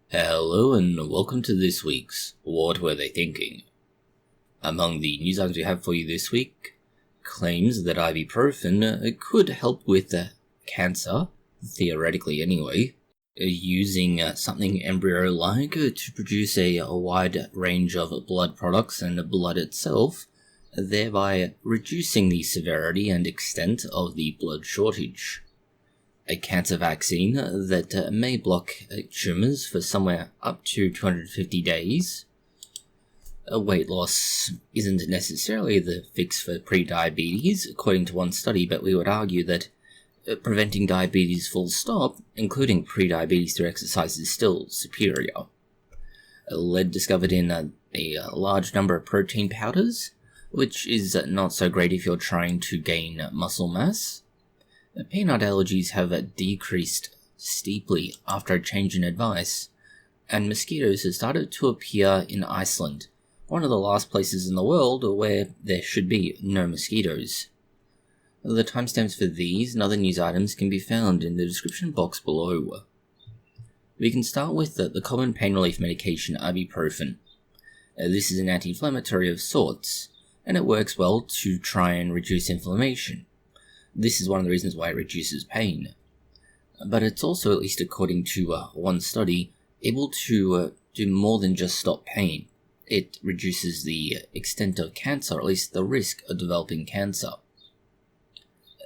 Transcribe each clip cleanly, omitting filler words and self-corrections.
Hello and welcome to this week's What Were They Thinking? Among the news items we have for you this week, claims that ibuprofen could help with cancer, theoretically anyway, using something embryo-like to produce a wide range of blood products and blood itself, thereby reducing the severity and extent of the blood shortage. A cancer vaccine that may block tumours for somewhere up to 250 days. Weight loss isn't necessarily the fix for pre-diabetes, according to one study, but we would argue that preventing diabetes full stop, including pre-diabetes through exercise, is still superior. Lead discovered in a large number of protein powders, which is not so great if you're trying to gain muscle mass. Peanut allergies have decreased steeply after a change in advice, and mosquitoes have started to appear in Iceland, one of the last places in the world where there should be no mosquitoes. The timestamps for these and other news items can be found in the description box below. We can start with the common pain relief medication ibuprofen. This is an anti-inflammatory of sorts, and it works well to try and reduce inflammation. This is one of the reasons why it reduces pain. But it's also, at least according to one study, able to do more than just stop pain. It reduces the extent of cancer, or at least the risk of developing cancer.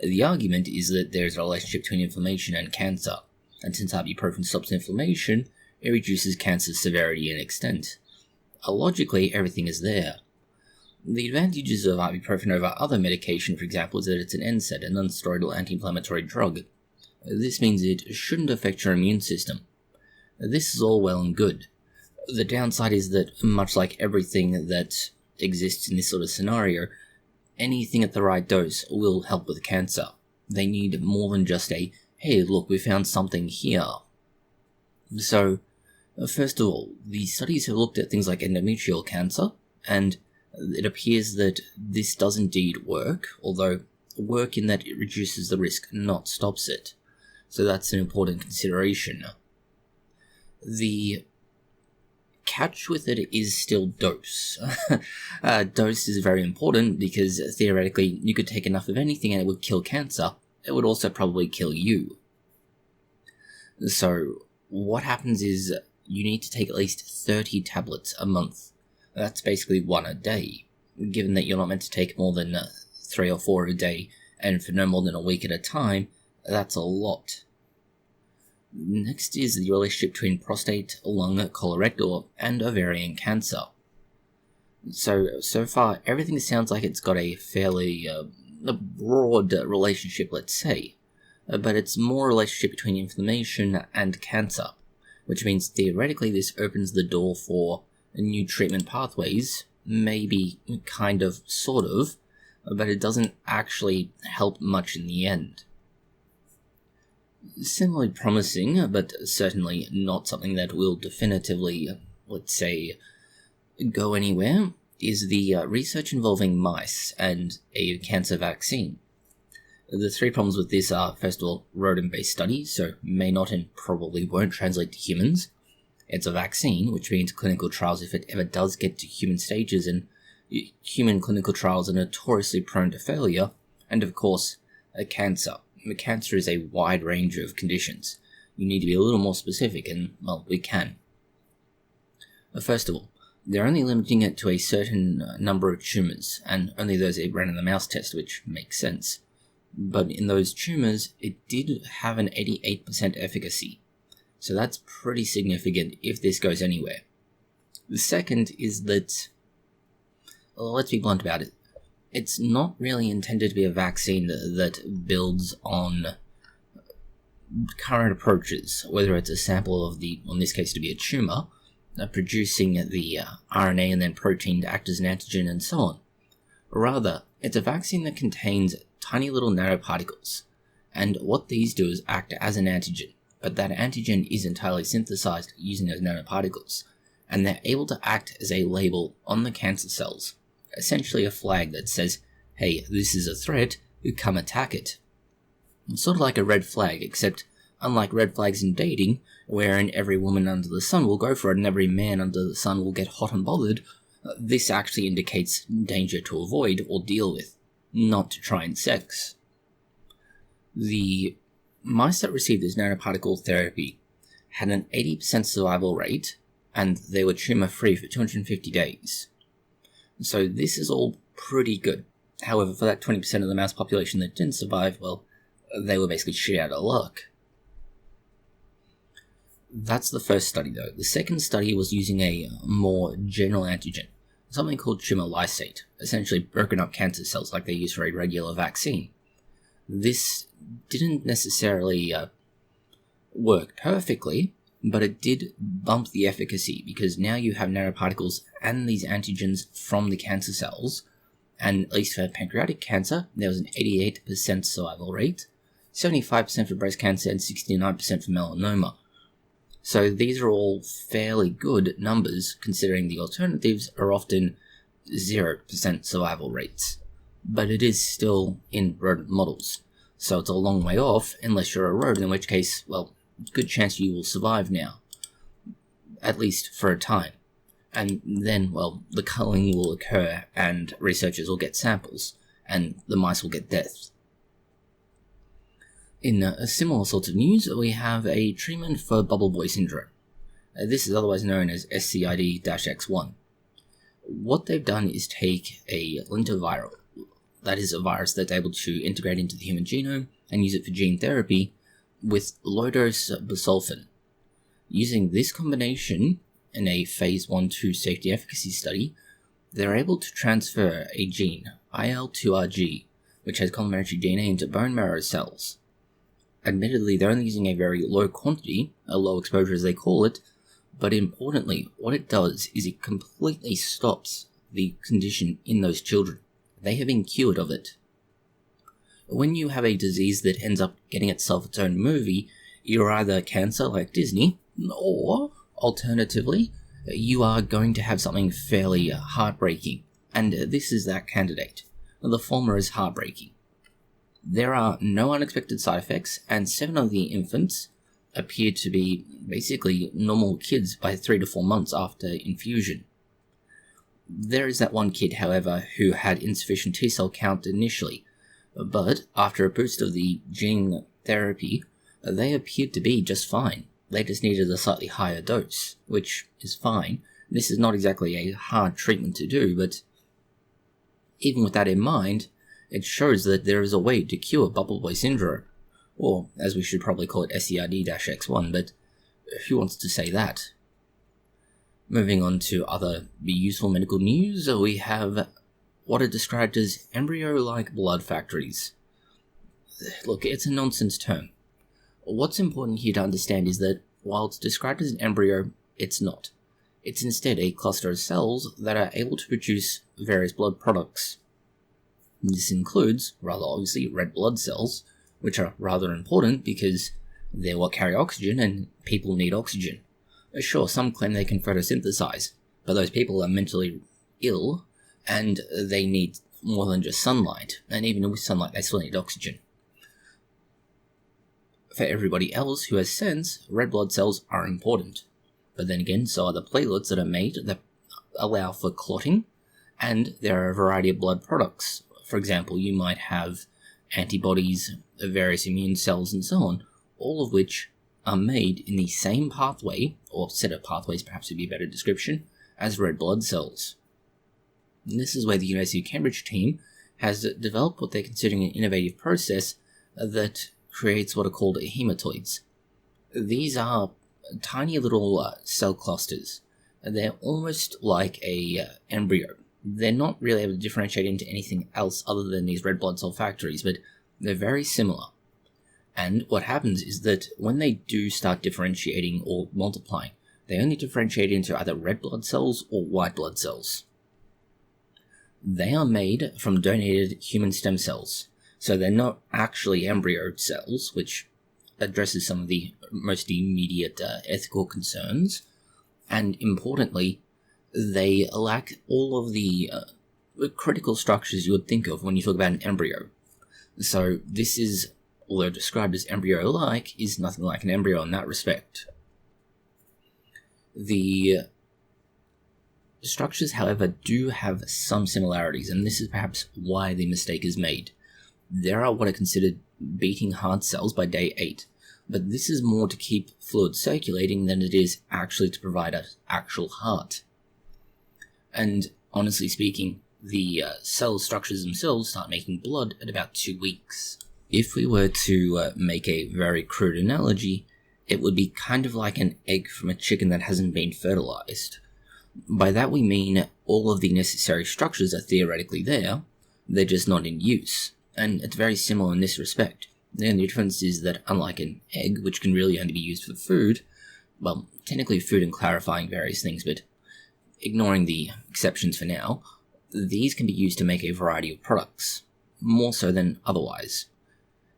The argument is that there is a relationship between inflammation and cancer, and since ibuprofen stops inflammation, it reduces cancer's severity and extent. Logically, everything is there. The advantages of ibuprofen over other medication, for example, is that it's an NSAID, a non-steroidal anti-inflammatory drug. This means it shouldn't affect your immune system. This is all well and good. The downside is that, much like everything that exists in this sort of scenario, anything at the right dose will help with cancer. They need more than just a, hey, look, we found something here. So, first of all, the studies have looked at things like endometrial cancer, and it appears that this does indeed work, although work in that it reduces the risk, not stops it. So that's an important consideration. The catch with it is still dose. Dose is very important because theoretically you could take enough of anything and it would kill cancer. It would also probably kill you. So what happens is you need to take at least 30 tablets a month. That's basically one a day, given that you're not meant to take more than 3 or 4 a day, and for no more than a week at a time, that's a lot. Next is the relationship between prostate, lung, colorectal, and ovarian cancer. So far, everything sounds like it's got a fairly broad relationship, let's say, but it's more a relationship between inflammation and cancer, which means theoretically this opens the door for new treatment pathways, maybe, kind of, sort of, but it doesn't actually help much in the end. Similarly promising, but certainly not something that will definitively, let's say, go anywhere, is the research involving mice and a cancer vaccine. The 3 problems with this are, first of all, rodent-based studies, so may not and probably won't translate to humans. It's a vaccine, which means clinical trials if it ever does get to human stages, and human clinical trials are notoriously prone to failure, and of course, cancer. Cancer is a wide range of conditions. You need to be a little more specific, and, well, we can. First of all, they're only limiting it to a certain number of tumours, and only those they ran in the mouse test, which makes sense. But in those tumours, it did have an 88% efficacy. So that's pretty significant if this goes anywhere. The second is that, well, let's be blunt about it, it's not really intended to be a vaccine that builds on current approaches, whether it's a sample of the, in this case to be a tumour, producing the RNA and then protein to act as an antigen and so on. Rather, it's a vaccine that contains tiny little nanoparticles, and what these do is act as an antigen. But that antigen is entirely synthesized using those nanoparticles, and they're able to act as a label on the cancer cells, essentially a flag that says, hey, this is a threat, come attack it. It's sort of like a red flag, except unlike red flags in dating, wherein every woman under the sun will go for it and every man under the sun will get hot and bothered, this actually indicates danger to avoid or deal with, not to try and sex. The mice that received this nanoparticle therapy had an 80% survival rate, and they were tumor-free for 250 days. So this is all pretty good. However, for that 20% of the mouse population that didn't survive, well, they were basically shit out of luck. That's the first study, though. The second study was using a more general antigen, something called tumor lysate, essentially broken up cancer cells like they use for a regular vaccine. This didn't necessarily work perfectly, but it did bump the efficacy, because now you have nanoparticles and these antigens from the cancer cells, and at least for pancreatic cancer, there was an 88% survival rate, 75% for breast cancer, and 69% for melanoma. So these are all fairly good numbers, considering the alternatives are often 0% survival rates. But it is still in rodent models, so it's a long way off, unless you're a rodent, in which case, well, good chance you will survive now, at least for a time. And then, well, the culling will occur and researchers will get samples, and the mice will get deaths. In a similar sort of news, we have a treatment for bubble boy syndrome. This is otherwise known as SCID-X1. What they've done is take a lentiviral, that is a virus that's able to integrate into the human genome and use it for gene therapy, with low-dose busulfan. Using this combination in a phase 1-2 safety efficacy study, they're able to transfer a gene, IL2RG, which has complementary DNA, into bone marrow cells. Admittedly, they're only using a very low quantity, a low exposure as they call it, but importantly, what it does is it completely stops the condition in those children. They have been cured of it. When you have a disease that ends up getting itself its own movie, you're either cancer like Disney, or alternatively, you are going to have something fairly heartbreaking, and this is that candidate. The former is heartbreaking. There are no unexpected side effects, and 7 of the infants appear to be basically normal kids by 3 to 4 months after infusion. There is that one kid, however, who had insufficient T-cell count initially, but after a boost of the gene therapy, they appeared to be just fine. They just needed a slightly higher dose, which is fine. This is not exactly a hard treatment to do, but even with that in mind, it shows that there is a way to cure bubble boy syndrome, or as we should probably call it, SCID-X1, but who wants to say that? Moving on to other useful medical news, we have what are described as embryo-like blood factories. Look, it's a nonsense term. What's important here to understand is that while it's described as an embryo, it's not. It's instead a cluster of cells that are able to produce various blood products. This includes, rather obviously, red blood cells, which are rather important because they're what carry oxygen and people need oxygen. Sure, some claim they can photosynthesize, but those people are mentally ill and they need more than just sunlight, and even with sunlight they still need oxygen. For everybody else who has sense, red blood cells are important, but then again so are the platelets that are made that allow for clotting, and there are a variety of blood products. For example, you might have antibodies, various immune cells, and so on, all of which are made in the same pathway, or set of pathways perhaps would be a better description, as red blood cells. And this is where the University of Cambridge team has developed what they're considering an innovative process that creates what are called hematoids. These are tiny little cell clusters. They're almost like a embryo. They're not really able to differentiate into anything else other than these red blood cell factories, but they're very similar. And what happens is that when they do start differentiating or multiplying, they only differentiate into either red blood cells or white blood cells. They are made from donated human stem cells, so they're not actually embryo cells, which addresses some of the most immediate ethical concerns, and importantly, they lack all of the critical structures you would think of when you talk about an embryo. So this is although described as embryo-like, is nothing like an embryo in that respect. The structures, however, do have some similarities, and this is perhaps why the mistake is made. There are what are considered beating heart cells by day 8, but this is more to keep fluid circulating than it is actually to provide an actual heart. And honestly speaking, the cell structures themselves start making blood at about 2 weeks. If we were to make a very crude analogy, it would be kind of like an egg from a chicken that hasn't been fertilized. By that we mean all of the necessary structures are theoretically there, they're just not in use, and it's very similar in this respect. The only difference is that unlike an egg, which can really only be used for food, well, technically food and clarifying various things, but ignoring the exceptions for now, these can be used to make a variety of products, more so than otherwise.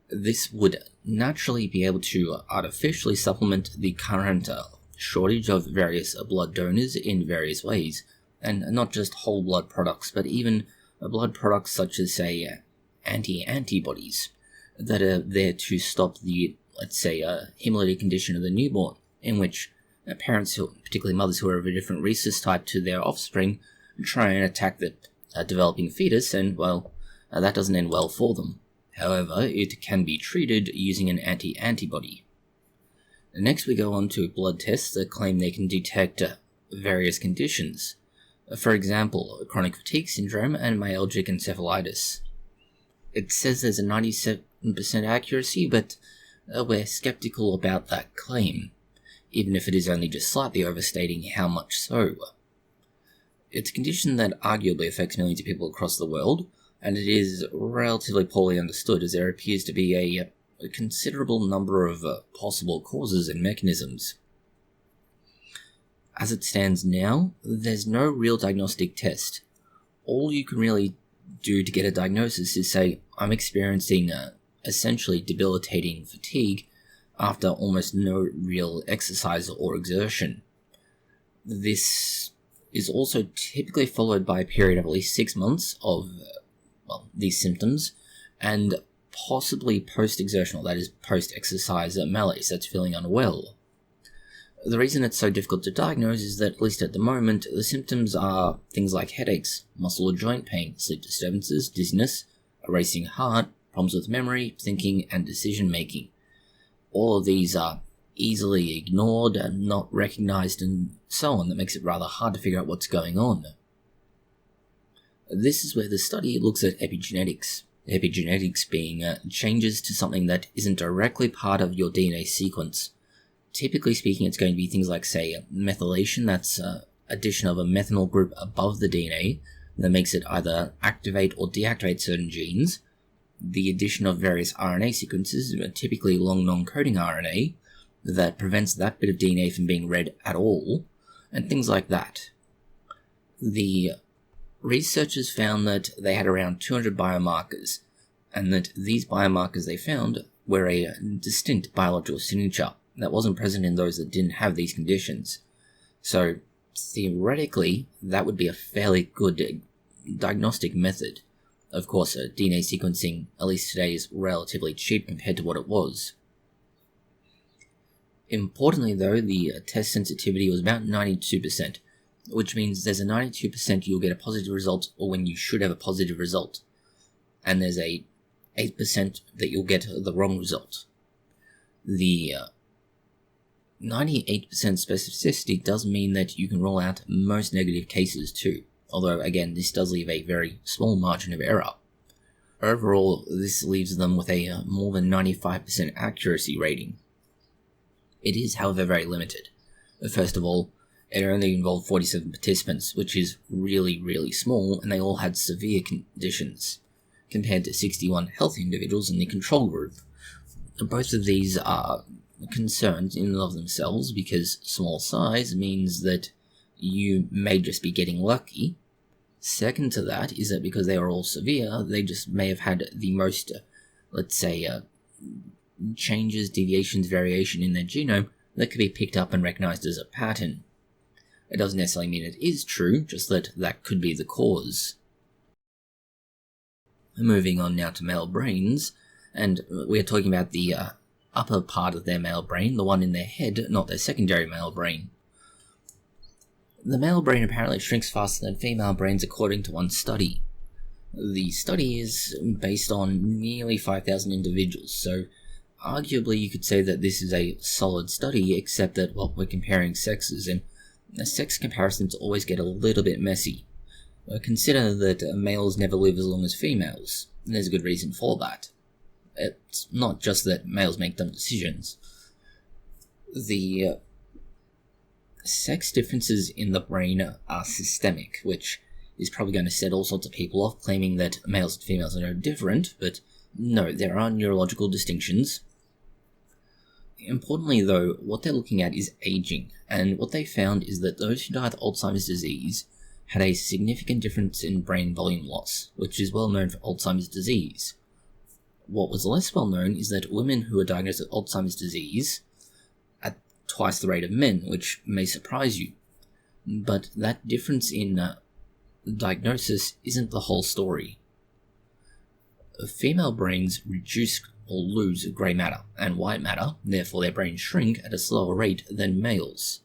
This would naturally be able to artificially supplement the current shortage of various blood donors in various ways, and not just whole blood products, but even blood products such as, say, anti-antibodies that are there to stop the, let's say, hemolytic condition of the newborn, in which parents, particularly mothers who are of a different rhesus type to their offspring, try and attack the developing fetus, and, well, that doesn't end well for them. However, it can be treated using an anti-antibody. Next we go on to blood tests that claim they can detect various conditions. For example, chronic fatigue syndrome and myalgic encephalitis. It says there's a 97% accuracy, but we're skeptical about that claim, even if it is only just slightly overstating how much so. It's a condition that arguably affects millions of people across the world, and it is relatively poorly understood as there appears to be a considerable number of possible causes and mechanisms. As it stands now, there's no real diagnostic test. All you can really do to get a diagnosis is say, I'm experiencing essentially debilitating fatigue after almost no real exercise or exertion. This is also typically followed by a period of at least 6 months of these symptoms, and possibly post-exertional, that is, post-exercise malaise, that's feeling unwell. The reason it's so difficult to diagnose is that, at least at the moment, the symptoms are things like headaches, muscle or joint pain, sleep disturbances, dizziness, a racing heart, problems with memory, thinking, and decision-making. All of these are easily ignored and not recognized and so on. That makes it rather hard to figure out what's going on. This is where the study looks at epigenetics. Epigenetics being changes to something that isn't directly part of your DNA sequence. Typically speaking, it's going to be things like, say, methylation, that's addition of a methanol group above the DNA that makes it either activate or deactivate certain genes, the addition of various RNA sequences, typically long non-coding RNA, that prevents that bit of DNA from being read at all, and things like that. The researchers found that they had around 200 biomarkers, and that these biomarkers they found were a distinct biological signature that wasn't present in those that didn't have these conditions. So, theoretically, that would be a fairly good diagnostic method. Of course, DNA sequencing, at least today, is relatively cheap compared to what it was. Importantly, though, the test sensitivity was about 92%, which means there's a 92% you'll get a positive result, or when you should have a positive result, and there's a 8% that you'll get the wrong result. The 98% specificity does mean that you can rule out most negative cases too, although again this does leave a very small margin of error. Overall, this leaves them with a more than 95% accuracy rating. It is, however, very limited. First of all, it only involved 47 participants, which is really, really small, and they all had severe conditions, compared to 61 healthy individuals in the control group. Both of these are concerns in and of themselves, because small size means that you may just be getting lucky. Second to that is that because they are all severe, they just may have had the most, let's say, changes, deviations, variation in their genome that could be picked up and recognized as a pattern. It doesn't necessarily mean it is true, just that that could be the cause. Moving on now to male brains, And we are talking about the upper part of their male brain, the one in their head, not their secondary male brain. The male brain apparently shrinks faster than female brains according to one study. The study is based on nearly 5,000 individuals, so arguably you could say that this is a solid study, except that, well, we're comparing sexes, and sex comparisons always get a little bit messy. Consider that males never live as long as females, and there's a good reason for that. It's not just that males make dumb decisions. The sex differences in the brain are systemic, which is probably going to set all sorts of people off, claiming that males and females are no different, but no, there are neurological distinctions. Importantly though, what they're looking at is aging, and what they found is that those who died of Alzheimer's disease had a significant difference in brain volume loss, which is well known for Alzheimer's disease. What was less well known is that women who were diagnosed with Alzheimer's disease at twice the rate of men, which may surprise you. But that difference in diagnosis isn't the whole story. Female brains reduce or lose grey matter and white matter, therefore their brains shrink at a slower rate than males.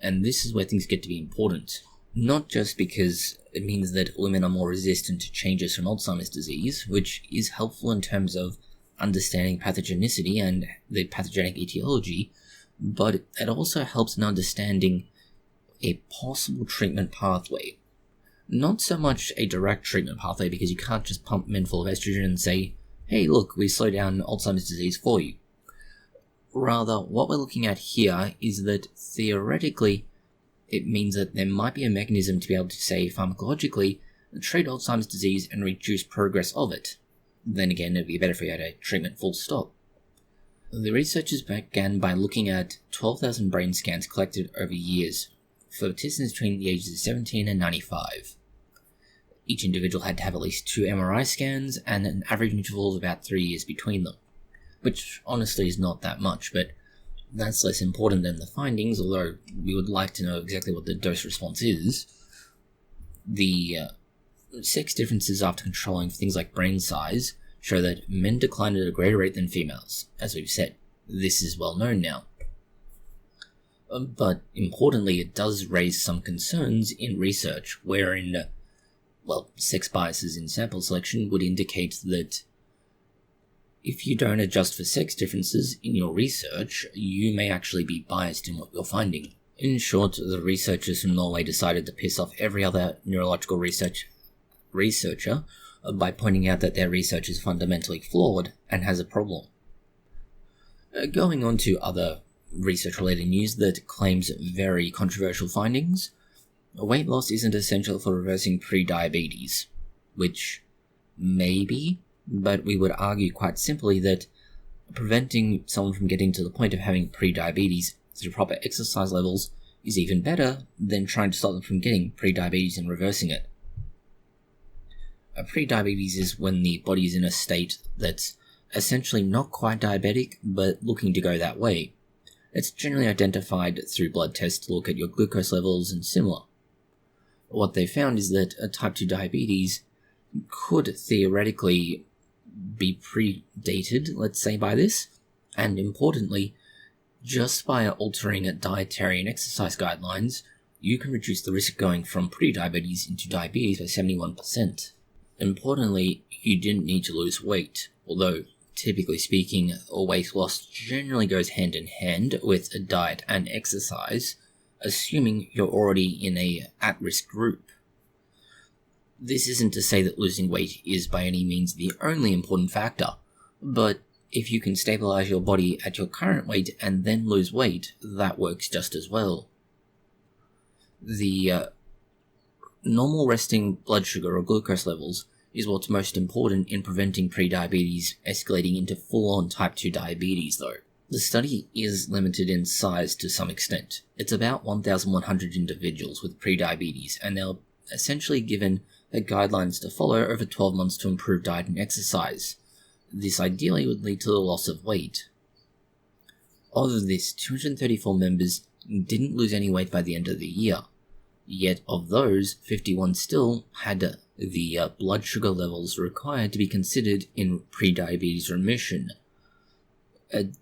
And this is where things get to be important. Not just because it means that women are more resistant to changes from Alzheimer's disease, which is helpful in terms of understanding pathogenicity and the pathogenic etiology, but it also helps in understanding a possible treatment pathway. Not so much a direct treatment pathway, because you can't just pump men full of estrogen and say, hey look, we slow down Alzheimer's disease for you. Rather, what we're looking at here is that theoretically it means that there might be a mechanism to be able to say pharmacologically treat Alzheimer's disease and reduce progress of it. Then again, it'd be better if we had a treatment full stop. The researchers began by looking at 12,000 brain scans collected over years for participants between the ages of 17 and 95. Each individual had to have at least 2 MRI scans and an average interval of about 3 years between them, which honestly is not that much, but that's less important than the findings, although we would like to know exactly what the dose response is. The sex differences after controlling for things like brain size show that men decline at a greater rate than females. As we've said, this is well known now. But importantly, it does raise some concerns in research, wherein, sex biases in sample selection would indicate that if you don't adjust for sex differences in your research, you may actually be biased in what you're finding. In short, the researchers from Norway decided to piss off every other neurological researcher by pointing out that their research is fundamentally flawed and has a problem. Going on to other research-related news that claims very controversial findings, weight loss isn't essential for reversing pre-diabetes, which maybe, but we would argue quite simply that preventing someone from getting to the point of having pre-diabetes through proper exercise levels is even better than trying to stop them from getting pre-diabetes and reversing it. Pre-diabetes is when the body is in a state that's essentially not quite diabetic, but looking to go that way. It's generally identified through blood tests to look at your glucose levels and similar. What they found is that type 2 diabetes could theoretically be predated, let's say, by this, and importantly, just by altering dietary and exercise guidelines, you can reduce the risk of going from pre-diabetes into diabetes by 71%. Importantly, you didn't need to lose weight, although typically speaking, weight loss generally goes hand in hand with a diet and exercise, assuming you're already in a at-risk group. This isn't to say that losing weight is by any means the only important factor, but if you can stabilize your body at your current weight and then lose weight, that works just as well. The normal resting blood sugar or glucose levels is what's most important in preventing prediabetes escalating into full-on type 2 diabetes though. The study is limited in size to some extent. It's about 1,100 individuals with prediabetes, and they're essentially given the guidelines to follow over 12 months to improve diet and exercise. This ideally would lead to the loss of weight. Of this, 234 members didn't lose any weight by the end of the year. Yet of those, 51 still had the blood sugar levels required to be considered in pre-diabetes remission.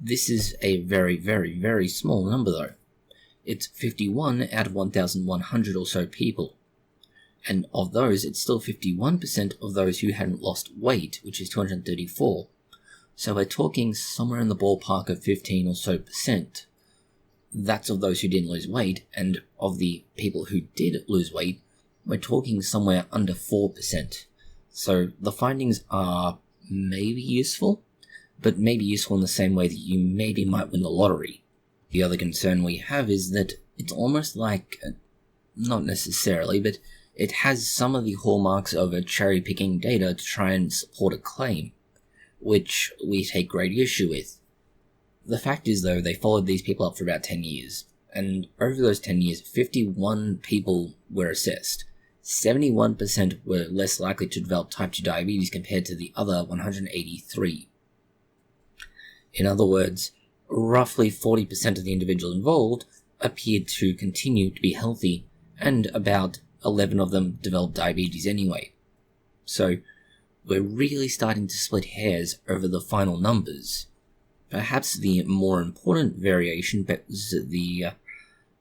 This is a very, very, very small number though. It's 51 out of 1,100 or so people. And of those, it's still 51% of those who hadn't lost weight, which is 234. So we're talking somewhere in the ballpark of 15 or so percent. That's of those who didn't lose weight, and of the people who did lose weight, we're talking somewhere under 4%. So the findings are maybe useful, but maybe useful in the same way that you maybe might win the lottery. The other concern we have is that it's almost like, not necessarily, but it has some of the hallmarks of a cherry-picking data to try and support a claim, which we take great issue with. The fact is, though, they followed these people up for about 10 years, and over those 10 years, 51 people were assessed. 71% were less likely to develop type 2 diabetes compared to the other 183. In other words, roughly 40% of the individuals involved appeared to continue to be healthy, and about 11 of them developed diabetes anyway. So, we're really starting to split hairs over the final numbers. Perhaps the more important variation is the,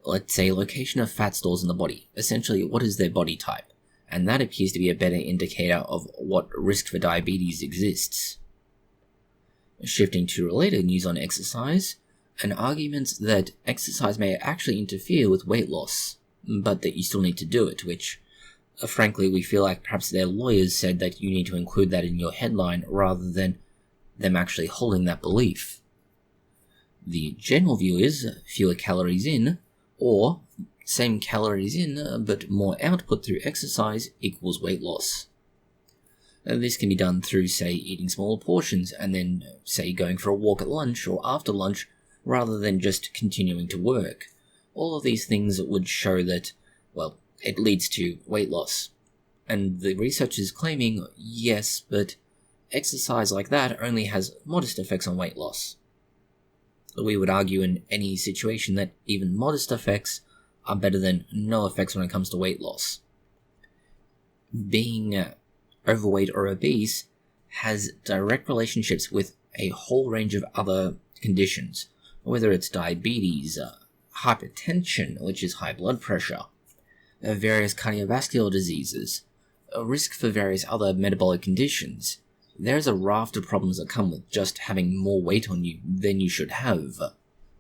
let's say, location of fat stores in the body. Essentially, what is their body type? And that appears to be a better indicator of what risk for diabetes exists. Shifting to related news on exercise, an argument that exercise may actually interfere with weight loss, but that you still need to do it, which, frankly, we feel like perhaps their lawyers said that you need to include that in your headline rather than them actually holding that belief. The general view is fewer calories in, or same calories in but more output through exercise equals weight loss. This can be done through, say, eating smaller portions and then, say, going for a walk at lunch or after lunch rather than just continuing to work. All of these things would show that, well, it leads to weight loss. And the research is claiming, yes, but exercise like that only has modest effects on weight loss. We would argue in any situation that even modest effects are better than no effects when it comes to weight loss. Being overweight or obese has direct relationships with a whole range of other conditions, whether it's diabetes, hypertension, which is high blood pressure, various cardiovascular diseases, a risk for various other metabolic conditions. There's a raft of problems that come with just having more weight on you than you should have.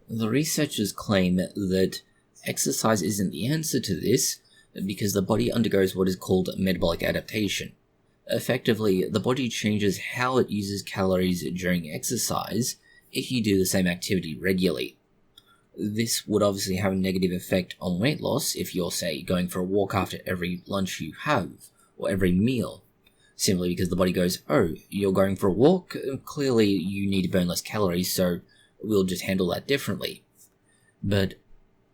The researchers claim that exercise isn't the answer to this because the body undergoes what is called metabolic adaptation. Effectively, the body changes how it uses calories during exercise if you do the same activity regularly. This would obviously have a negative effect on weight loss if you're, say, going for a walk after every lunch you have, or every meal. Simply because the body goes, oh, you're going for a walk? Clearly you need to burn less calories, so we'll just handle that differently. But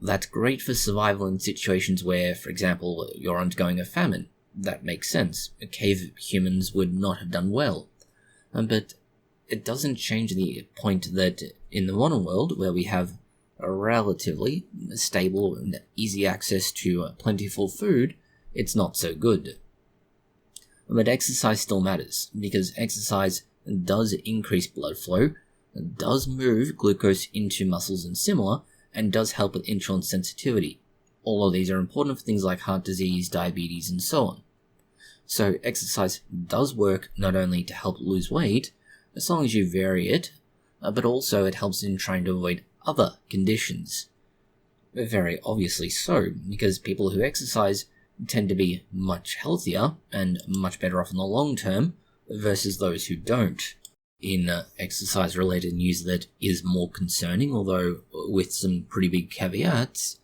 that's great for survival in situations where, for example, you're undergoing a famine. That makes sense. Cave humans would not have done well. But it doesn't change the point that in the modern world, where we have a relatively stable and easy access to plentiful food, it's not so good. But exercise still matters, because exercise does increase blood flow, does move glucose into muscles and similar, and does help with insulin sensitivity. All of these are important for things like heart disease, diabetes, and so on. So exercise does work not only to help lose weight, as long as you vary it, but also it helps in trying to avoid other conditions. Very obviously so, because people who exercise tend to be much healthier and much better off in the long term versus those who don't. In exercise-related news that is more concerning, although with some pretty big caveats,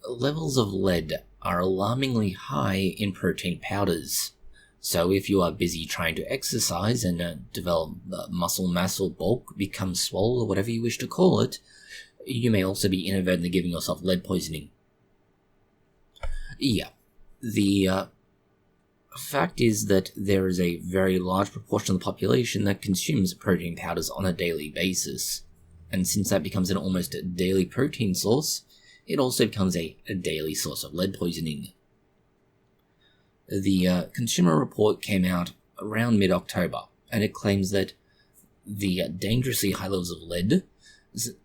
levels of lead are alarmingly high in protein powders. So if you are busy trying to exercise and develop muscle mass or bulk, become swole or whatever you wish to call it, you may also be inadvertently giving yourself lead poisoning. Yeah, the fact is that there is a very large proportion of the population that consumes protein powders on a daily basis. And since that becomes an almost daily protein source, it also becomes a daily source of lead poisoning. The consumer report came out around mid-October, and it claims that the dangerously high levels of lead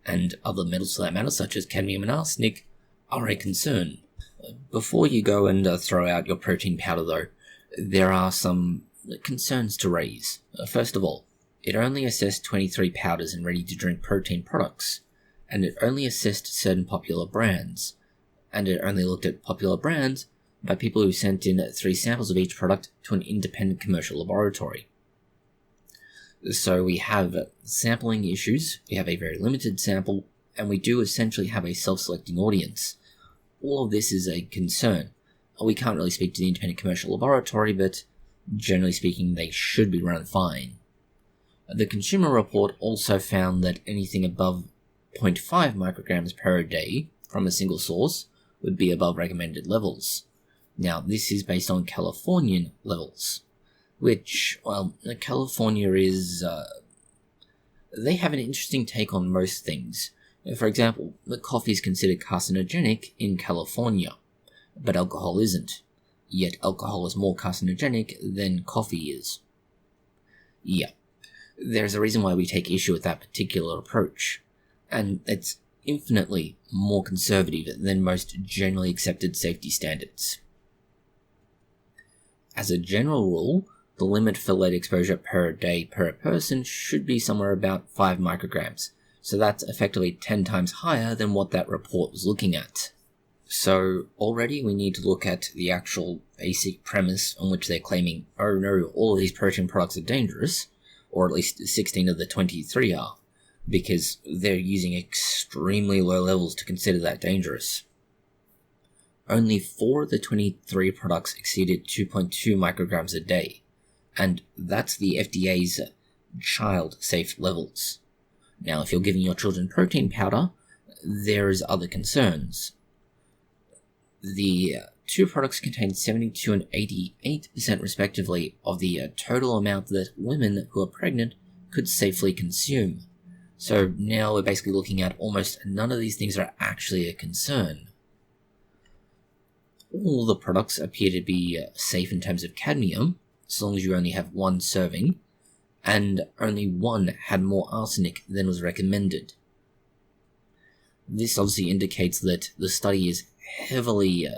and other metals for that matter, such as cadmium and arsenic, are a concern. Before you go and throw out your protein powder, though, there are some concerns to raise. First of all, it only assessed 23 powders and ready-to-drink protein products, and it only assessed certain popular brands, and it only looked at popular brands by people who sent in 3 samples of each product to an independent commercial laboratory. So we have sampling issues, we have a very limited sample, and we do essentially have a self-selecting audience. All of this is a concern. We can't really speak to the independent commercial laboratory, but generally speaking, they should be run fine. The consumer report also found that anything above 0.5 micrograms per day from a single source would be above recommended levels. Now, this is based on Californian levels, which, well, California is, they have an interesting take on most things. For example, the coffee is considered carcinogenic in California, but alcohol isn't. Yet alcohol is more carcinogenic than coffee is. Yeah, there's a reason why we take issue with that particular approach, and it's infinitely more conservative than most generally accepted safety standards. As a general rule, the limit for lead exposure per day per person should be somewhere about 5 micrograms, so that's effectively 10 times higher than what that report was looking at. So already we need to look at the actual basic premise on which they're claiming, oh no, all of these protein products are dangerous, or at least 16 of the 23 are, because they're using extremely low levels to consider that dangerous. Only 4 of the 23 products exceeded 2.2 micrograms a day, and that's the FDA's child-safe levels. Now, if you're giving your children protein powder, there's other concerns. The 2 products contain 72 and 88% respectively of the total amount that women who are pregnant could safely consume. So now we're basically looking at almost none of these things are actually a concern. All the products appear to be safe in terms of cadmium, as long as you only have 1 serving, and only 1 had more arsenic than was recommended. This obviously indicates that the study is heavily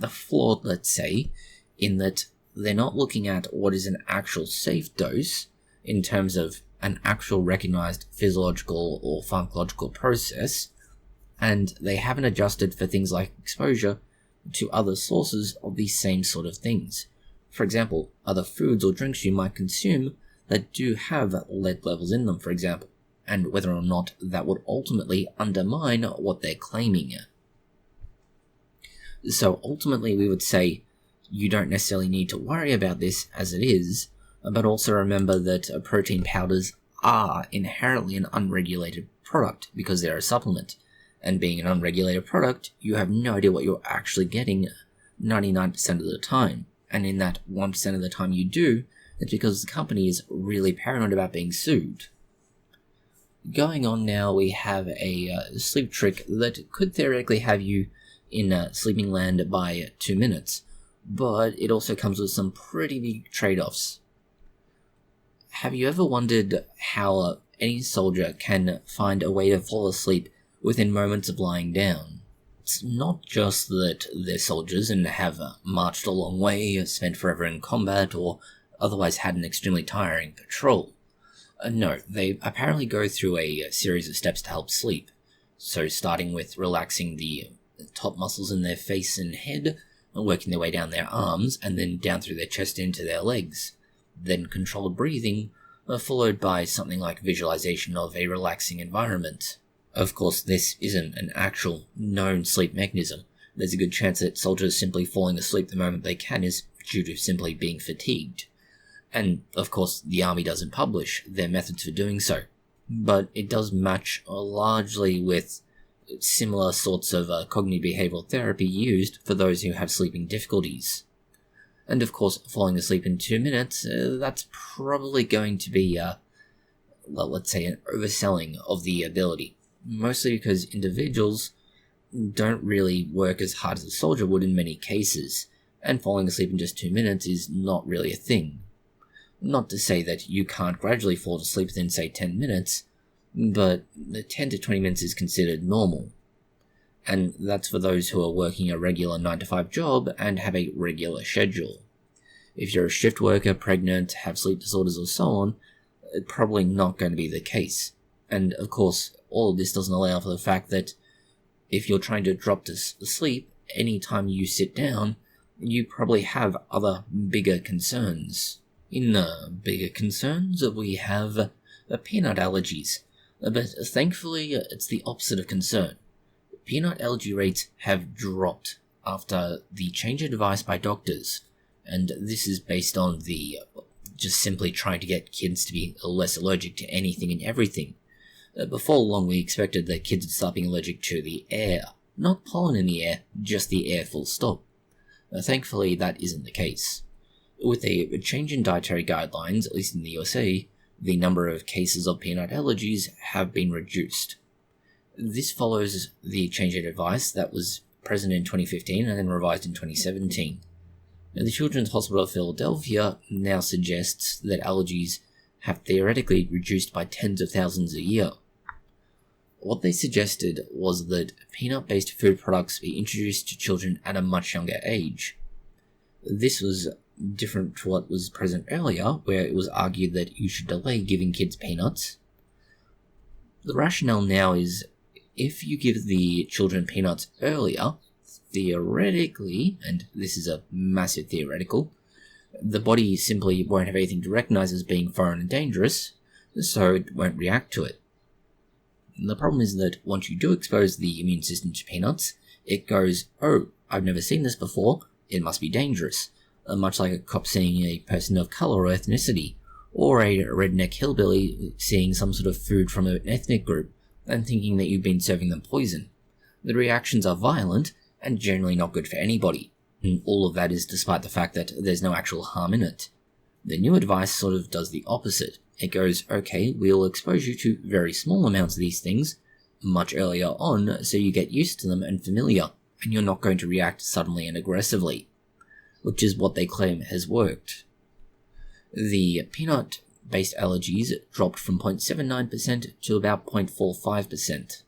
flawed, let's say, in that they're not looking at what is an actual safe dose in terms of an actual recognized physiological or pharmacological process, and they haven't adjusted for things like exposure to other sources of these same sort of things. For example, other foods or drinks you might consume that do have lead levels in them, for example, and whether or not that would ultimately undermine what they're claiming. So ultimately we would say you don't necessarily need to worry about this as it is, but also remember that protein powders are inherently an unregulated product because they're a supplement, and being an unregulated product, you have no idea what you're actually getting 99% of the time, and in that 1% of the time you do, it's because the company is really paranoid about being sued. Going on now, we have a sleep trick that could theoretically have you in sleeping land by 2 minutes, but it also comes with some pretty big trade-offs. Have you ever wondered how any soldier can find a way to fall asleep within moments of lying down? It's not just that they're soldiers and have marched a long way, spent forever in combat, or otherwise had an extremely tiring patrol. No, they apparently go through a series of steps to help sleep. So starting with relaxing the top muscles in their face and head, working their way down their arms, and then down through their chest into their legs. Then controlled breathing, followed by something like visualization of a relaxing environment. Of course, this isn't an actual known sleep mechanism. There's a good chance that soldiers simply falling asleep the moment they can is due to simply being fatigued. And, of course, the army doesn't publish their methods for doing so. But it does match largely with similar sorts of cognitive behavioral therapy used for those who have sleeping difficulties. And, of course, falling asleep in 2 minutes, that's probably going to be, let's say, an overselling of the ability. Mostly because individuals don't really work as hard as a soldier would in many cases, and falling asleep in just 2 minutes is not really a thing. Not to say that you can't gradually fall asleep within, say, 10 minutes, but 10 to 20 minutes is considered normal. And that's for those who are working a regular 9 to 5 job and have a regular schedule. If you're a shift worker, pregnant, have sleep disorders or so on, it's probably not going to be the case. And of course, all of this doesn't allow for the fact that if you're trying to drop to sleep, anytime you sit down, you probably have other bigger concerns. In bigger concerns, we have peanut allergies. But thankfully, it's the opposite of concern. Peanut allergy rates have dropped after the change of device by doctors, and this is based on the just simply trying to get kids to be less allergic to anything and everything. Before long, we expected that kids would start being allergic to the air. Not pollen in the air, just the air full stop. Thankfully, that isn't the case. With a change in dietary guidelines, at least in the USA, the number of cases of peanut allergies have been reduced. This follows the change in advice that was present in 2015 and then revised in 2017. Now, the Children's Hospital of Philadelphia now suggests that allergies have theoretically reduced by tens of thousands a year. What they suggested was that peanut-based food products be introduced to children at a much younger age. This was different to what was present earlier, where it was argued that you should delay giving kids peanuts. The rationale now is, if you give the children peanuts earlier, theoretically, and this is a massive theoretical, the body simply won't have anything to recognize as being foreign and dangerous, so it won't react to it. And the problem is that once you do expose the immune system to peanuts, it goes, oh, I've never seen this before, it must be dangerous. Much like a cop seeing a person of color or ethnicity, or a redneck hillbilly seeing some sort of food from an ethnic group and thinking that you've been serving them poison. The reactions are violent and generally not good for anybody, and all of that is despite the fact that there's no actual harm in it. The new advice sort of does the opposite. It goes, okay, we'll expose you to very small amounts of these things much earlier on so you get used to them and familiar, and you're not going to react suddenly and aggressively, which is what they claim has worked. The peanut-based allergies dropped from 0.79% to about 0.45%.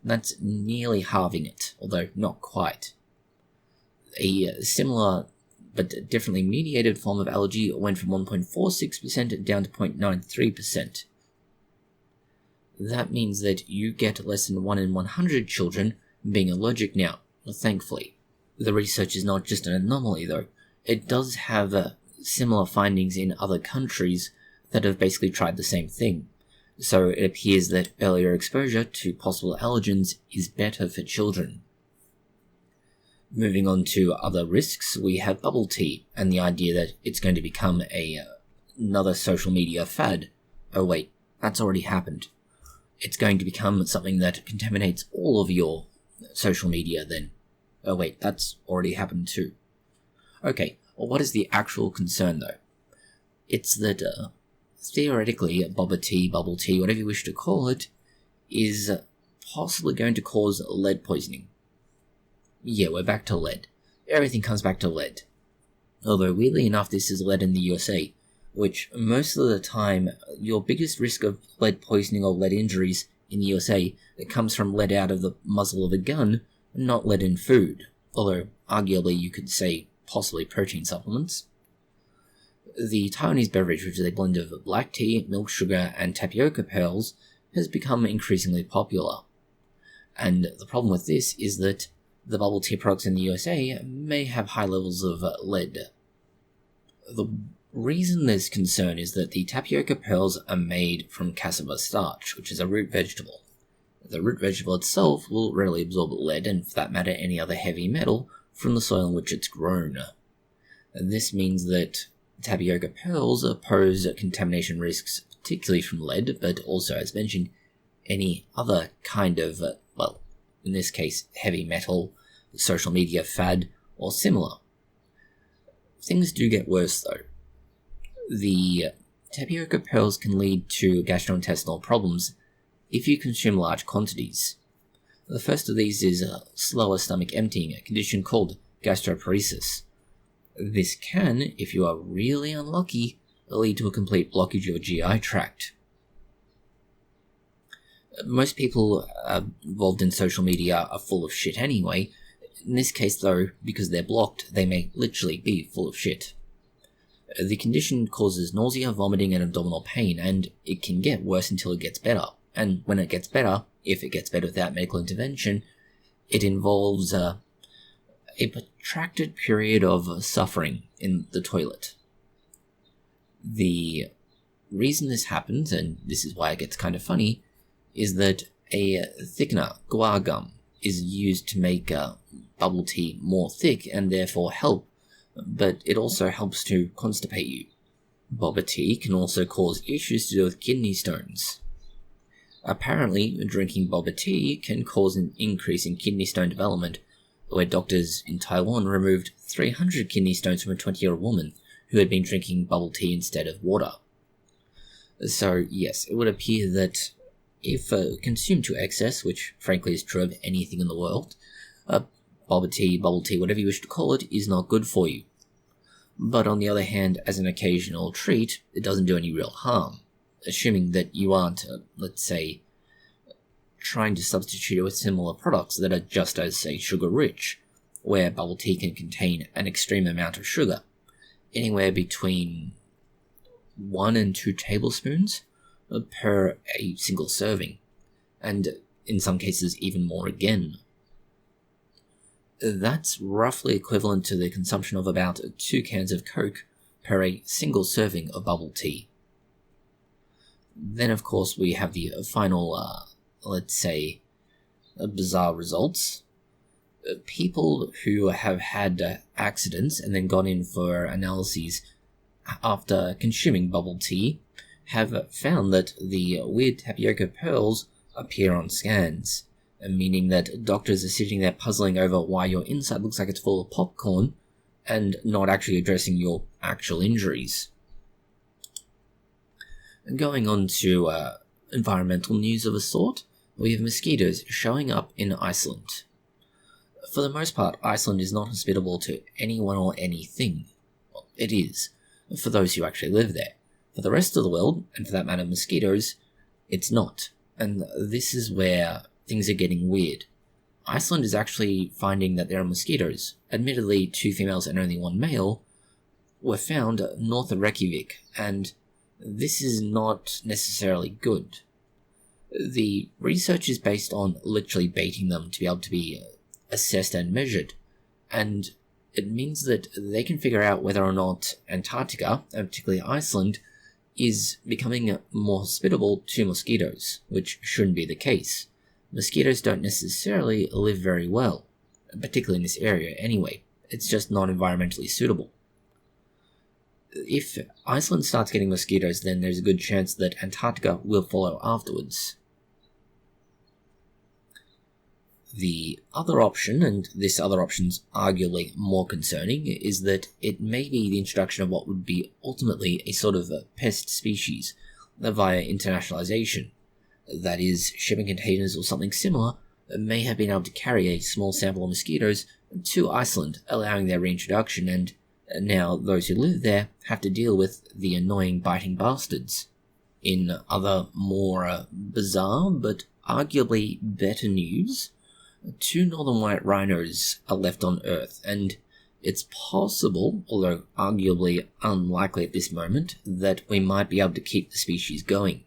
That's nearly halving it, although not quite. A similar but differently mediated form of allergy went from 1.46% down to 0.93%. That means that you get less than 1 in 100 children being allergic now, thankfully. The research is not just an anomaly though. It does have similar findings in other countries that have basically tried the same thing. So it appears that earlier exposure to possible allergens is better for children. Moving on to other risks, we have bubble tea and the idea that it's going to become another social media fad. Oh wait, that's already happened. It's going to become something that contaminates all of your social media then. Oh wait, that's already happened too. Okay, well, what is the actual concern though? It's that theoretically bubble tea, whatever you wish to call it, is possibly going to cause lead poisoning. Yeah, we're back to lead. Everything comes back to lead. Although weirdly enough, this is lead in the USA, which most of the time, your biggest risk of lead poisoning or lead injuries in the USA, it comes from lead out of the muzzle of a gun, not lead in food. Although, arguably, you could say possibly protein supplements. The Taiwanese beverage, which is a blend of black tea, milk sugar, and tapioca pearls, has become increasingly popular. And the problem with this is that the bubble tea products in the USA may have high levels of lead. The reason there's concern is that the tapioca pearls are made from cassava starch, which is a root vegetable. The root vegetable itself will readily absorb lead, and for that matter any other heavy metal, from the soil in which it's grown. And this means that tapioca pearls pose contamination risks, particularly from lead, but also, as mentioned, any other kind of, well, in this case, heavy metal, social media fad, or similar. Things do get worse though. The tapioca pearls can lead to gastrointestinal problems if you consume large quantities. The first of these is slower stomach emptying, a condition called gastroparesis. This can, if you are really unlucky, lead to a complete blockage of your GI tract. Most people involved in social media are full of shit anyway. In this case, though, because they're blocked, they may literally be full of shit. The condition causes nausea, vomiting, and abdominal pain, and it can get worse until it gets better. And when it gets better, if it gets better without medical intervention, it involves a protracted period of suffering in the toilet. The reason this happens, and this is why it gets kind of funny, is that a thickener, guar gum, is used to make bubble tea more thick and therefore help, but it also helps to constipate you. Boba tea can also cause issues to do with kidney stones. Apparently, drinking boba tea can cause an increase in kidney stone development, where doctors in Taiwan removed 300 kidney stones from a 20-year-old woman who had been drinking bubble tea instead of water. So yes, it would appear that if consumed to excess, which frankly is true of anything in the world, boba tea, bubble tea, whatever you wish to call it, is not good for you. But on the other hand, as an occasional treat, it doesn't do any real harm, assuming that you aren't, let's say, trying to substitute it with similar products that are just as, say, sugar-rich, where bubble tea can contain an extreme amount of sugar, anywhere between 1 and 2 tablespoons per a single serving, and in some cases even more again. That's roughly equivalent to the consumption of about 2 cans of Coke per a single serving of bubble tea. Then of course we have the final, let's say, bizarre results. People who have had accidents and then gone in for analyses after consuming bubble tea have found that the weird tapioca pearls appear on scans, meaning that doctors are sitting there puzzling over why your inside looks like it's full of popcorn and not actually addressing your actual injuries. Going on to environmental news of a sort, we have mosquitoes showing up in Iceland. For the most part, Iceland is not hospitable to anyone or anything. Well, it is, for those who actually live there. For the rest of the world, and for that matter mosquitoes, it's not. And this is where things are getting weird. Iceland is actually finding that there are mosquitoes. Admittedly, 2 females and only 1 male were found north of Reykjavik, and this is not necessarily good. The research is based on literally baiting them to be able to be assessed and measured, and it means that they can figure out whether or not Antarctica, and particularly Iceland, is becoming more hospitable to mosquitoes, which shouldn't be the case. Mosquitoes don't necessarily live very well, particularly in this area anyway. It's just not environmentally suitable. If Iceland starts getting mosquitoes, then there's a good chance that Antarctica will follow afterwards. The other option, and this other option's arguably more concerning, is that it may be the introduction of what would be ultimately a sort of a pest species via internationalization. That is, shipping containers or something similar may have been able to carry a small sample of mosquitoes to Iceland, allowing their reintroduction, and now those who live there have to deal with the annoying biting bastards. In other more bizarre but arguably better news, 2 northern white rhinos are left on Earth, and it's possible, although arguably unlikely at this moment, that we might be able to keep the species going.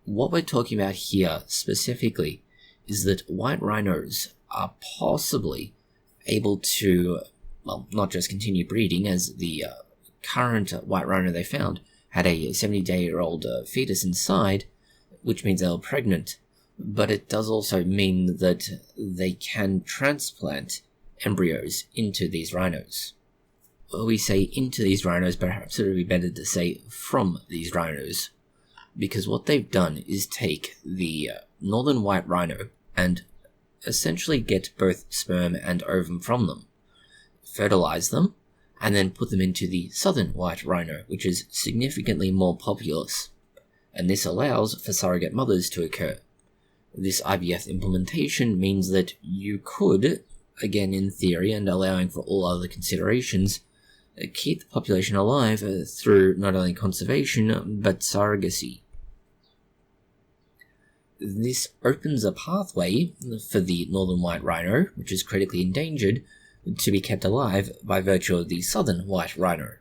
What we're talking about here specifically is that white rhinos are possibly able to, well, not just continue breeding, as the current white rhino they found had a 70-day-old fetus inside, which means they were pregnant. But it does also mean that they can transplant embryos into these rhinos. Well, we say into these rhinos, perhaps it would be better to say from these rhinos, because what they've done is take the northern white rhino and essentially get both sperm and ovum from them, fertilize them, and then put them into the southern white rhino, which is significantly more populous, and this allows for surrogate mothers to occur. This IVF implementation means that you could again in theory and allowing for all other considerations, keep the population alive through not only conservation but surrogacy. This opens a pathway for the northern white rhino, which is critically endangered, to be kept alive by virtue of the southern white rhino.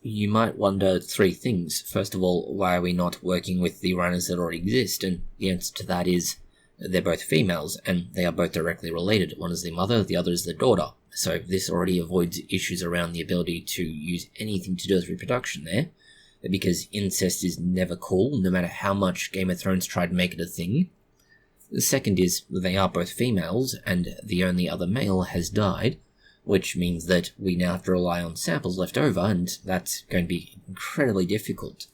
You might wonder three things. First of all, why are we not working with the rhinos that already exist? And the answer to that is they're both females, and they are both directly related. One is the mother, the other is the daughter. So this already avoids issues around the ability to use anything to do with reproduction there, because incest is never cool, no matter how much Game of Thrones tried to make it a thing. The second is they are both females, and the only other male has died, which means that we now have to rely on samples left over, and that's going to be incredibly difficult.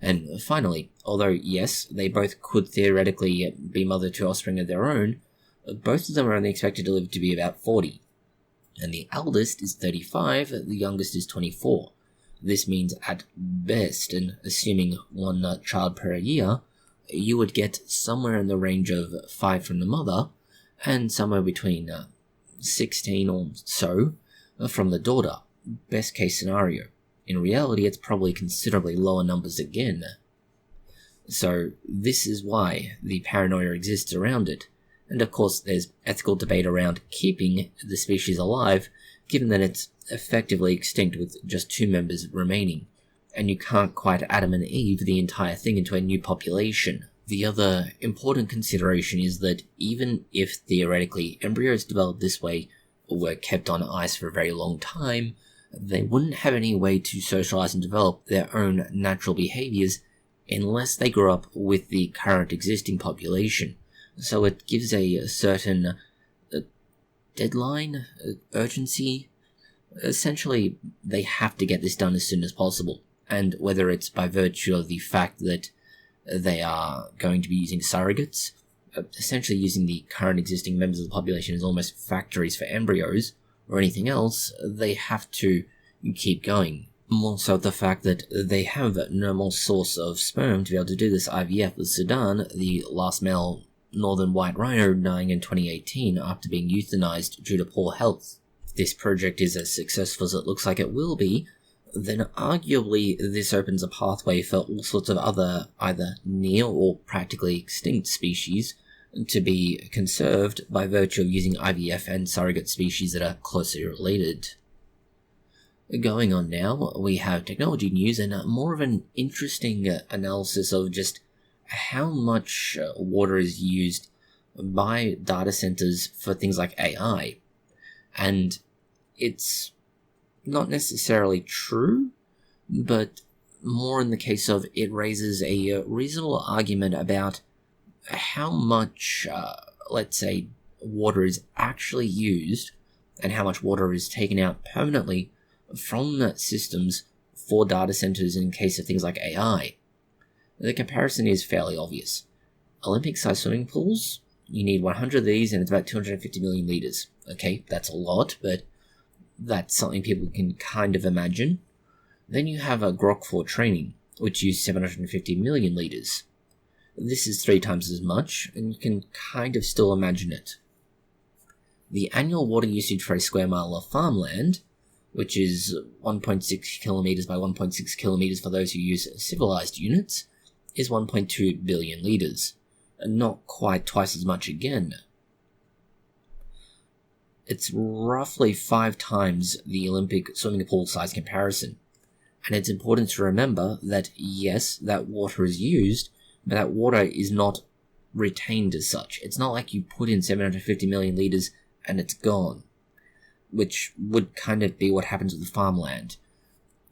And finally, although yes, they both could theoretically be mother to offspring of their own, both of them are only expected to live to be about 40. And the eldest is 35, the youngest is 24. This means at best, and assuming one child per year, you would get somewhere in the range of 5 from the mother, and somewhere between 16 or so from the daughter. Best case scenario. In reality, it's probably considerably lower numbers again. So this is why the paranoia exists around it. And of course, there's ethical debate around keeping the species alive, given that it's effectively extinct with just 2 members remaining, and you can't quite Adam and Eve the entire thing into a new population. The other important consideration is that even if theoretically embryos developed this way or were kept on ice for a very long time, they wouldn't have any way to socialize and develop their own natural behaviors unless they grew up with the current existing population. So it gives a certain deadline, urgency. Essentially, they have to get this done as soon as possible. And whether it's by virtue of the fact that they are going to be using surrogates, essentially using the current existing members of the population as almost factories for embryos, or anything else, they have to keep going. More so the fact that they have no more source of sperm to be able to do this IVF with Sudan, the last male northern white rhino dying in 2018 after being euthanized due to poor health. If this project is as successful as it looks like it will be, then arguably this opens a pathway for all sorts of other either near or practically extinct species to be conserved by virtue of using IVF and surrogate species that are closely related. Going on now, we have technology news and more of an interesting analysis of just how much water is used by data centers for things like AI. And it's not necessarily true, but more in the case of it raises a reasonable argument about how much, let's say, water is actually used and how much water is taken out permanently from systems for data centers in case of things like AI. The comparison is fairly obvious. Olympic-sized swimming pools, you need 100 of these and it's about 250 million litres. Okay, that's a lot, but that's something people can kind of imagine. Then you have a Grok for training, which uses 750 million litres. This is 3 times as much, and you can kind of still imagine it. The annual water usage for a square mile of farmland, which is 1.6 kilometres by 1.6 kilometres for those who use civilized units, is 1.2 billion litres. Not quite twice as much again. It's roughly 5 times the Olympic swimming pool size comparison. And it's important to remember that yes, that water is used, but that water is not retained as such. It's not like you put in 750 million litres and it's gone, which would kind of be what happens with the farmland.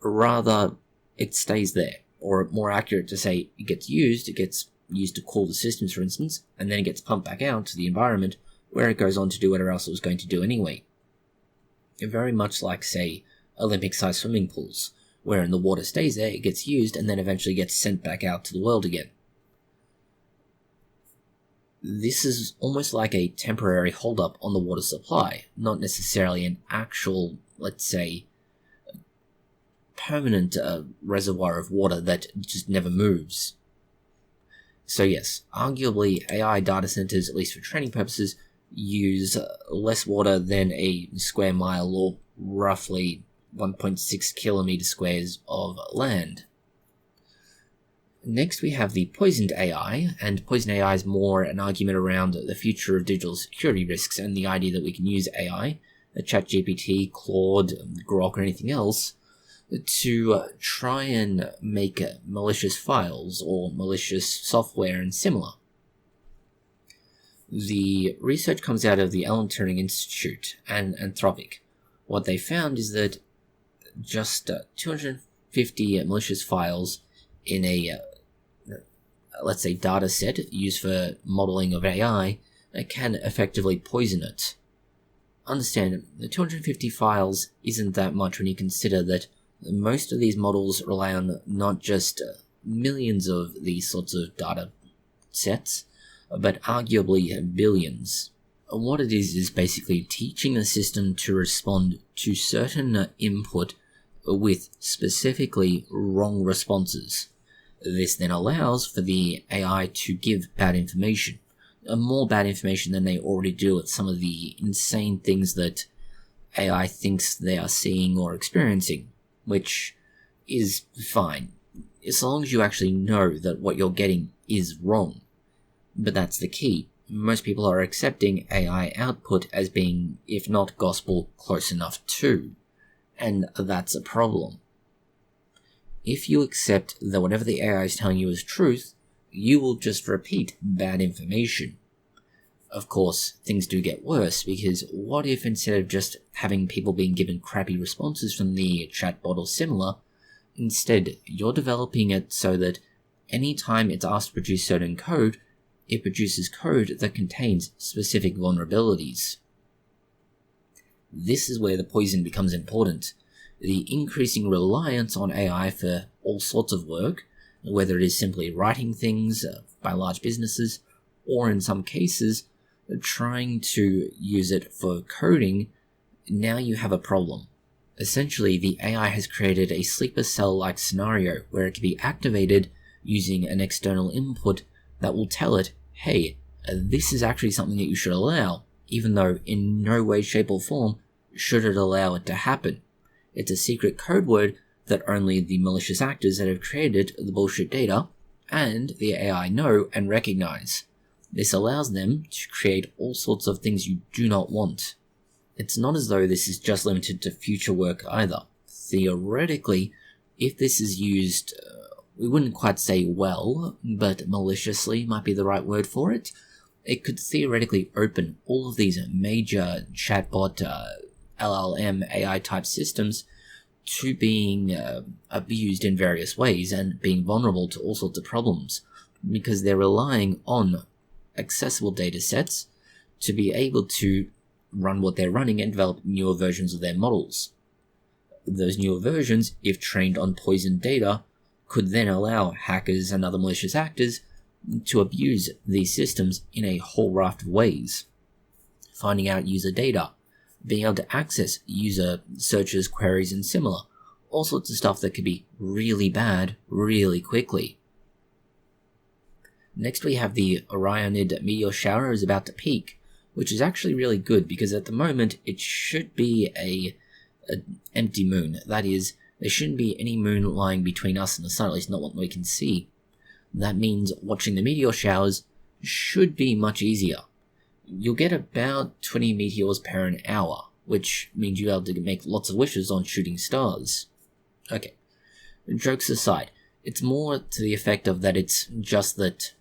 Rather, it stays there. Or more accurate to say, it gets used to cool the systems, for instance, and then it gets pumped back out to the environment, where it goes on to do whatever else it was going to do anyway. Very much like, say, Olympic-sized swimming pools, wherein the water stays there, it gets used, and then eventually gets sent back out to the world again. This is almost like a temporary hold-up on the water supply, not necessarily an actual, let's say, permanent reservoir of water that just never moves. So yes, arguably AI data centers, at least for training purposes, use less water than a square mile, or roughly 1.6 kilometer squares of land. Next we have the poisoned AI, and poisoned AI is more an argument around the future of digital security risks and the idea that we can use AI, ChatGPT, Claude, Grok, or anything else, to try and make malicious files or malicious software and similar. The research comes out of the Alan Turing Institute and Anthropic. What they found is that just 250 malicious files in a, let's say, data set used for modeling of AI can effectively poison it. Understand, the 250 files isn't that much when you consider that most of these models rely on not just millions of these sorts of data sets, but arguably billions. What it is basically teaching the system to respond to certain input with specifically wrong responses. This then allows for the AI to give bad information, more bad information than they already do at some of the insane things that AI thinks they are seeing or experiencing, which is fine, as long as you actually know that what you're getting is wrong. But that's the key. Most people are accepting AI output as being, if not gospel, close enough to, and that's a problem. If you accept that whatever the AI is telling you is truth, you will just repeat bad information. Of course, things do get worse, because what if instead of just having people being given crappy responses from the chatbot or similar, instead you're developing it so that anytime it's asked to produce certain code, it produces code that contains specific vulnerabilities. This is where the poison becomes important. The increasing reliance on AI for all sorts of work, whether it is simply writing things by large businesses, or in some cases, trying to use it for coding, now you have a problem. Essentially, the AI has created a sleeper cell-like scenario where it can be activated using an external input that will tell it, hey, this is actually something that you should allow, even though in no way, shape, or form should it allow it to happen. It's a secret code word that only the malicious actors that have created the bullshit data and the AI know and recognize. This allows them to create all sorts of things you do not want. It's not as though this is just limited to future work either. Theoretically, if this is used, we wouldn't quite say well, but maliciously might be the right word for it, it could theoretically open all of these major chatbot, LLM, AI type systems to being abused in various ways and being vulnerable to all sorts of problems, because they're relying on accessible data sets to be able to run what they're running and develop newer versions of their models. Those newer versions, if trained on poisoned data, could then allow hackers and other malicious actors to abuse these systems in a whole raft of ways. Finding out user data, being able to access user searches, queries, and similar. All sorts of stuff that could be really bad really quickly. Next we have the Orionid meteor shower is about to peak, which is actually really good because at the moment it should be an empty moon. That is, there shouldn't be any moon lying between us and the sun, at least not what we can see. That means watching the meteor showers should be much easier. You'll get about 20 meteors per an hour, which means you'll be able to make lots of wishes on shooting stars. Okay, jokes aside, it's more to the effect of that it's just that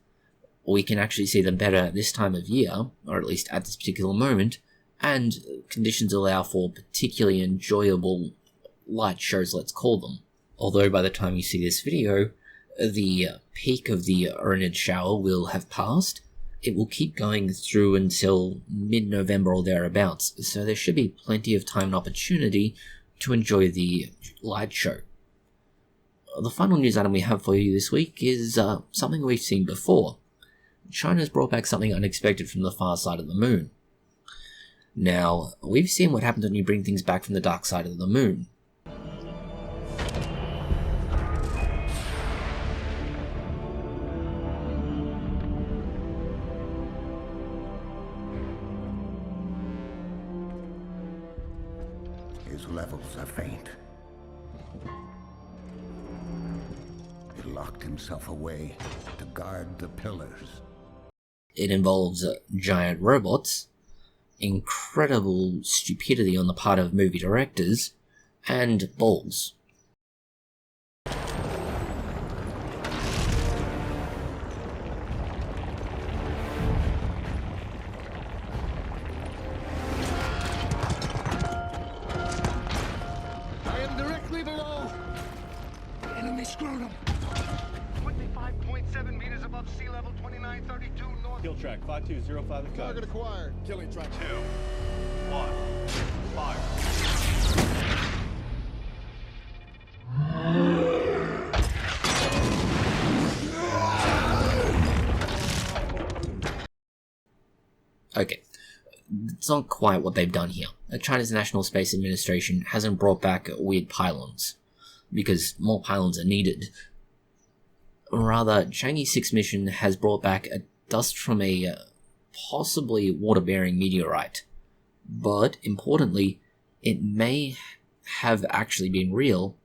we can actually see them better at this time of year, or at least at this particular moment, and conditions allow for particularly enjoyable light shows, let's call them. Although by the time you see this video, the peak of the Orionid shower will have passed. It will keep going through until mid-November or thereabouts, so there should be plenty of time and opportunity to enjoy the light show. The final news item we have for you this week is something we've seen before. China's brought back something unexpected from the far side of the moon. Now, we've seen what happens when you bring things back from the dark side of the moon. His levels are faint. He locked himself away to guard the pillars. It involves giant robots, incredible stupidity on the part of movie directors, and balls. I am directly below the enemy scrotum. 25.7 meters above sea level, 2932 north. Kill track 5205 is Target acquired. Killing track. 2, 1, fire. Okay, it's not quite what they've done here. China's National Space Administration hasn't brought back weird pylons, because more pylons are needed. Rather, Chang'e 6 mission has brought back a dust from a possibly water-bearing meteorite. But, importantly, it may have actually been real,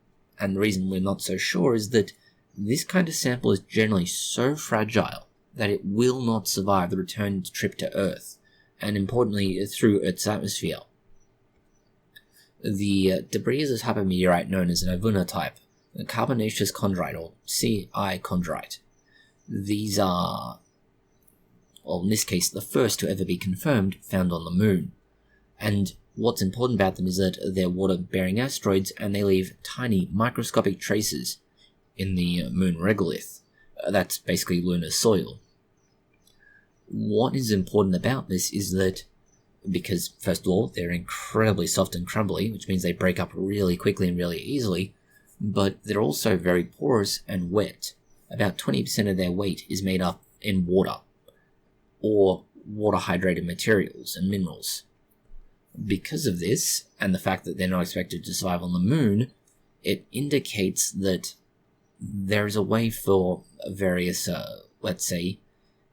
and the reason we're not so sure is that this kind of sample is generally so fragile that it will not survive the return trip to Earth, and importantly, through Earth's atmosphere. The debris is a type of meteorite known as an Avuna type, a carbonaceous chondrite, or Ci chondrite. These are, well, in this case, the first to ever be confirmed found on the Moon. And what's important about them is that they're water-bearing asteroids, and they leave tiny, microscopic traces in the Moon regolith. That's basically lunar soil. What is important about this is that, because first of all, they're incredibly soft and crumbly, which means they break up really quickly and really easily, but they're also very porous and wet. About 20% of their weight is made up in water, or water-hydrated materials and minerals. Because of this, and the fact that they're not expected to survive on the Moon, it indicates that there is a way for various, let's say,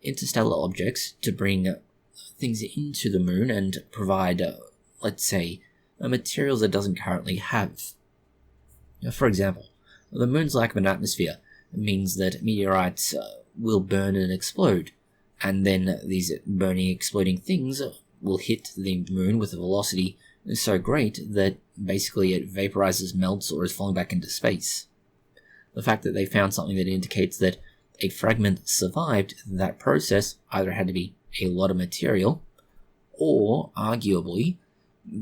interstellar objects to bring things into the Moon and provide, let's say, materials it doesn't currently have. For example, the Moon's lack of an atmosphere means that meteorites will burn and explode, and then these burning, exploding things will hit the Moon with a velocity so great that basically it vaporizes, melts, or is falling back into space. The fact that they found something that indicates that a fragment survived that process either had to be a lot of material, or arguably,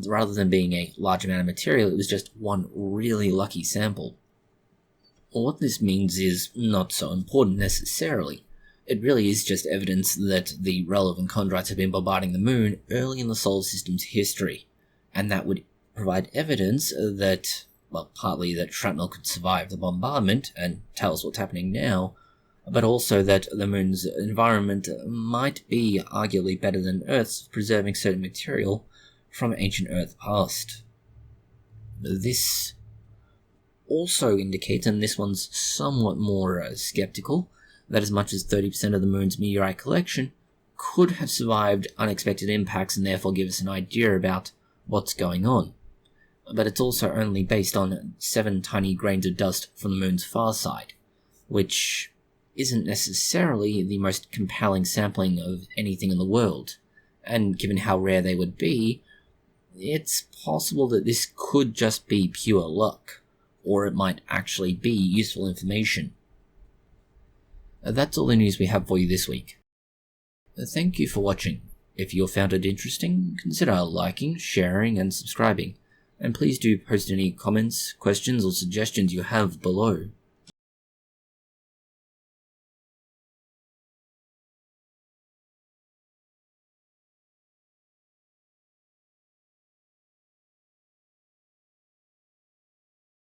rather than being a large amount of material, it was just one really lucky sample. What this means is not so important necessarily. It really is just evidence that the relevant chondrites have been bombarding the Moon early in the solar system's history, and that would provide evidence that, well, partly that shrapnel could survive the bombardment and tell us what's happening now, but also that the Moon's environment might be arguably better than Earth's, preserving certain material from ancient Earth past. This also indicates, and this one's somewhat more skeptical, that as much as 30% of the Moon's meteorite collection could have survived unexpected impacts and therefore give us an idea about what's going on. But it's also only based on 7 tiny grains of dust from the Moon's far side, which isn't necessarily the most compelling sampling of anything in the world, and given how rare they would be, it's possible that this could just be pure luck, or it might actually be useful information. That's all the news we have for you this week. Thank you for watching. If you found it interesting, consider liking, sharing, and subscribing, and please do post any comments, questions, or suggestions you have below.